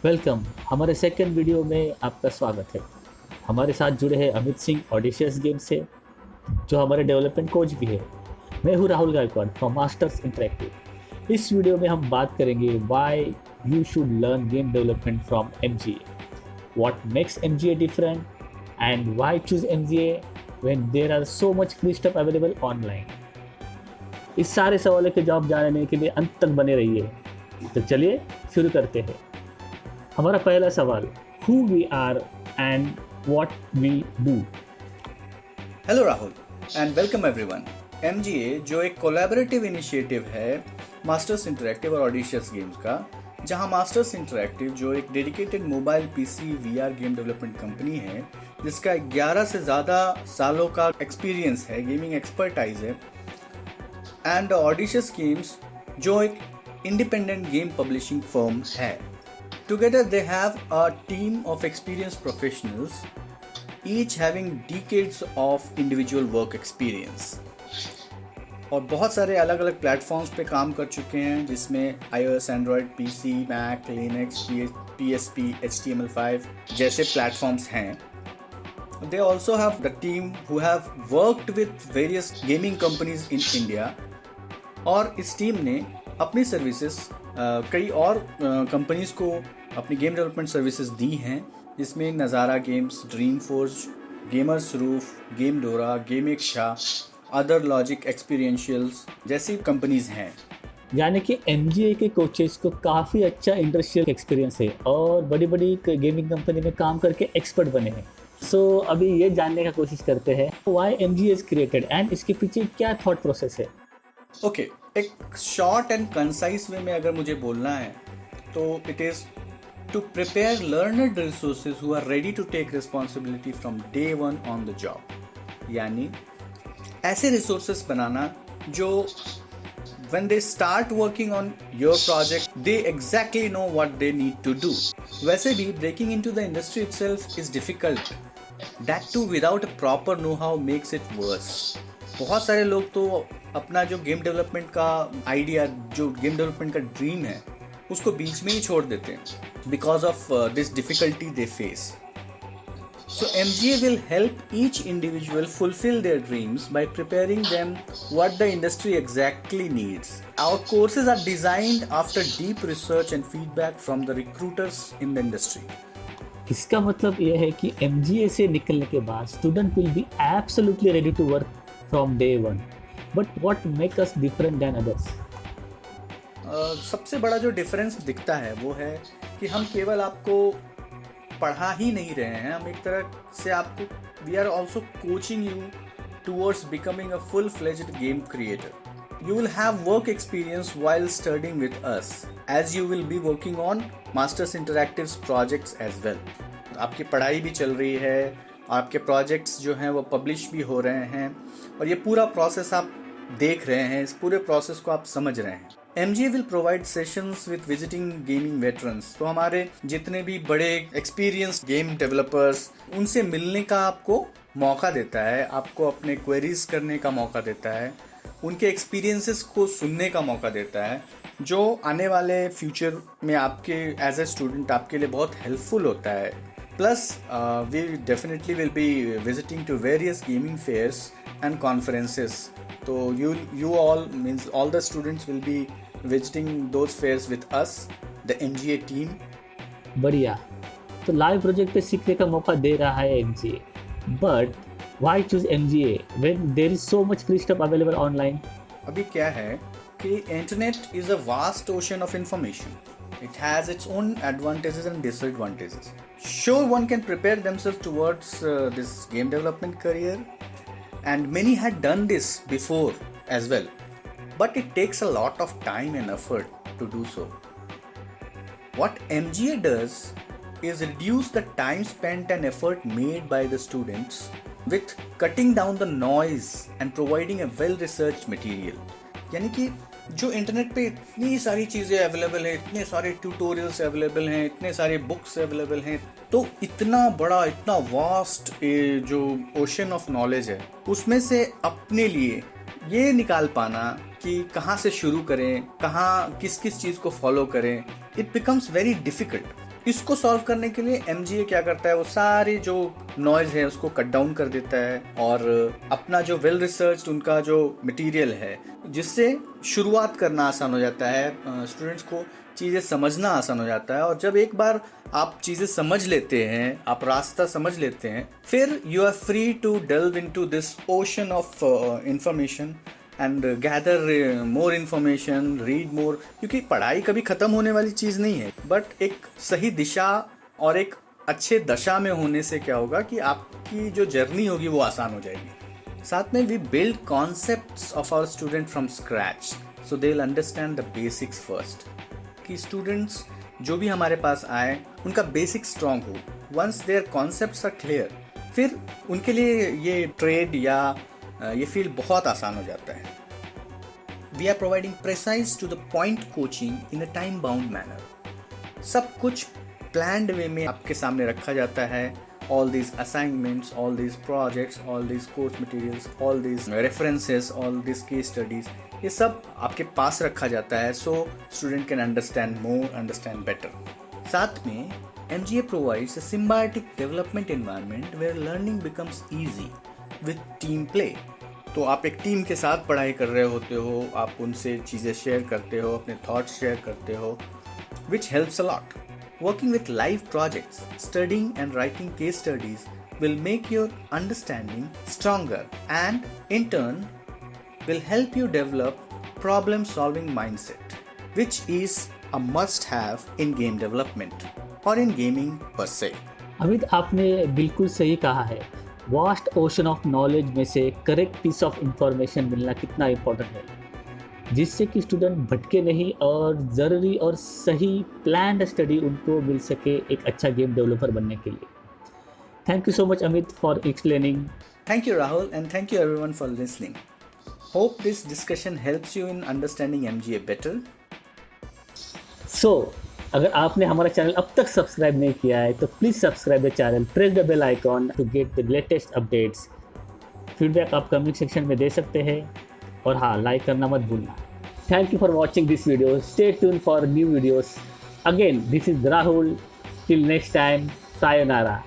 Welcome. हमारे second video में आपका स्वागत है। हमारे साथ जुड़े हैं अमित सिंह ऑडिशियस गेम से, जो हमारे डेवलपमेंट कोच भी है। मैं हूँ Rahul Gaikwad from Masters Interactive. इस वीडियो में हम बात करेंगे why you should learn game development from MGA, what makes MGA different and why choose MGA when there are so much free stuff available online. इस सारे सवालों के जवाब जानने के लिए अंत तक बने रहिए। तो चलिए शुरू करते हैं। हमारा पहला सवाल, who we are and what we do। Hello Rahul and welcome everyone. MGA जो एक कोलैबोरेटिव इनिशिएटिव है मास्टर्स इंटरैक्टिव और ऑडिशियस गेम्स का, जहां मास्टर्स इंटरैक्टिव जो एक dedicated mobile PC VR game development company है, जिसका 11 से ज़्यादा सालों का एक्सपीरियंस है, गेमिंग एक्सपर्टाइज है, एंड ऑडिशियस गेम्स जो एक इंडिपेंडेंट गेम पब्लिशिंग फर्म है। Together they have a team of experienced professionals, each having decades of individual work experience. और बहुत सारे अलग अलग प्लेटफॉर्म्स पे काम कर चुके हैं, जिसमें iOS, Android, PC, Mac, Linux, PSP, HTML5 जैसे प्लेटफॉर्म्स हैं। They also have the team who have worked with various gaming companies in India, और इस टीम ने अपनी सर्विसेज कई और कंपनीज़ को अपनी गेम डेवलपमेंट सर्विसेज दी हैं, जिसमें नज़ारा games, dream forge, gamers roof, game डोरा, गेम इक्शा, अदर लॉजिक एक्सपीरियंशियल्स जैसी कंपनीज़ हैं। यानी कि एमजीए के कोचेस को काफ़ी अच्छा इंडस्ट्रियल एक्सपीरियंस है और बड़ी बड़ी गेमिंग कंपनी में काम करके एक्सपर्ट बने हैं। सो अभी ये जानने का कोशिश करते हैं why MGA is created and इसके पीछे क्या थॉट प्रोसेस है। ओके, एक शॉर्ट एंड कंसाइज वे में अगर मुझे बोलना है तो it is to prepare learned resources who are ready to take responsibility from day one on the job. यानी ऐसे रिसोर्सेज बनाना जो when they start working on your project they exactly know what they need to do। वैसे भी breaking into the industry itself is difficult, that too without a proper know-how makes it worse। बहुत सारे लोग तो अपना जो game development का idea, जो गेम डेवलपमेंट का ड्रीम है, उसको बीच में ही छोड़ देते हैं because of this difficulty they face. So MGA will help each individual fulfill their dreams by preparing them what the industry exactly needs। Our courses are designed after deep research and feedback from the recruiters in the industry। इसका मतलब यह है कि MGA से निकलने के बाद student will be absolutely ready to work from day one. But what make us different than others? सबसे बड़ा जो डिफरेंस दिखता है वो है कि हम केवल आपको पढ़ा ही नहीं रहे हैं, हम एक तरह से आपको we are also coaching you towards becoming a full fledged game creator. You will have work experience while studying with us, as you will be working on Masters Interactive's projects as well. आपकी पढ़ाई भी चल रही है, आपके projects जो हैं वो पब्लिश भी हो रहे हैं, और ये पूरा प्रोसेस आप देख रहे हैं, इस पूरे प्रोसेस को आप समझ रहे हैं। MGA will provide sessions with visiting gaming veterans। तो हमारे जितने भी बड़े एक्सपीरियंस गेम डेवलपर्स, उनसे मिलने का आपको मौका देता है, आपको अपने क्वेरीज करने का मौका देता है, उनके एक्सपीरियंसेस को सुनने का मौका देता है, जो आने वाले फ्यूचर में आपके एज ए स्टूडेंट आपके लिए बहुत हेल्पफुल होता है। Plus we definitely will be visiting to various gaming fairs and conferences. तो you all means all the students will be visiting those fairs with us, the MGA team। बढ़िया। तो live project पे सीखने का मौका दे रहा है MGA, but why choose MGA when there is so much free stuff available online? अभी क्या है कि internet is a vast ocean of information. It has its own advantages and disadvantages। Sure, one can prepare themselves towards this game development career, and many had done this before as well, but it takes a lot of time and effort to do so। What MGA does is reduce the time spent and effort made by the students with cutting down the noise and providing a well researched material। यानी कि जो internet पे इतनी सारी चीज़ें available हैं, इतने सारे ट्यूटोरियल्स अवेलेबल हैं, इतने सारे बुक्स अवेलेबल हैं, तो इतना बड़ा, इतना वास्ट जो ओशन ऑफ नॉलेज है, उसमें से अपने लिए ये निकाल पाना कि कहाँ से शुरू करें, कहाँ किस किस चीज़ को फॉलो करें, इट बिकम्स वेरी डिफ़िकल्ट। इसको सॉल्व करने के लिए MGA क्या करता है, वो सारे जो नॉइज़ है उसको कट डाउन कर देता है और अपना जो वेल रिसर्च्ड उनका जो मटेरियल है, जिससे शुरुआत करना आसान हो जाता है, स्टूडेंट्स को चीज़ें समझना आसान हो जाता है। और जब एक बार आप चीज़ें समझ लेते हैं, आप रास्ता समझ लेते हैं, फिर you are free to delve into this ocean of information and gather more information, read more. क्योंकि पढ़ाई कभी ख़त्म होने वाली चीज़ नहीं है, बट एक सही दिशा और एक अच्छे दशा में होने से क्या होगा कि आपकी जो जर्नी होगी वो आसान हो जाएगी। साथ में we build concepts of our student from scratch, so they will understand the basics first. कि स्टूडेंट्स जो भी हमारे पास आए उनका बेसिक स्ट्रॉन्ग हो। Once their concepts are clear, फिर उनके लिए ये ट्रेड या ये फील्ड बहुत आसान हो जाता है। We are providing precise to the point coaching in a time bound manner. सब कुछ प्लान्ड वे में आपके सामने रखा जाता है। All these assignments, all these projects, all these course materials, all these references, all these case studies, ये सब आपके पास रखा जाता है, so student can understand more, understand better. साथ में MGA provides a symbiotic development environment where learning becomes easy with team play। तो आप एक टीम के साथ पढ़ाई कर रहे होते हो, आप उनसे चीज़ें शेयर करते हो, अपने थॉट्स शेयर करते हो, which helps a lot। Working with live projects, studying and writing case studies will make your understanding stronger and in turn will help you develop problem solving mindset, which is a must have in game development or in gaming per se। Amit, आपने बिल्कुल सही कहा है। Vast ocean of knowledge में से correct piece of information मिलना कितना important है, जिससे कि स्टूडेंट भटके नहीं और ज़रूरी और सही प्लान्ड स्टडी उनको मिल सके एक अच्छा गेम डेवलपर बनने के लिए। Thank you so much Amit for explaining. Thank you Rahul, and thank you everyone for listening। Hope this discussion helps you in understanding MGA better। सो अगर आपने हमारा चैनल अब तक सब्सक्राइब नहीं किया है तो please subscribe the channel, press the bell icon to get the latest updates. Feedback आप कमेंट सेक्शन में दे सकते हैं और हाँ, लाइक करना मत भूलना। Thank you for watching this video. Stay tune for new videos. Again this is Rahul. Till next time, sayonara.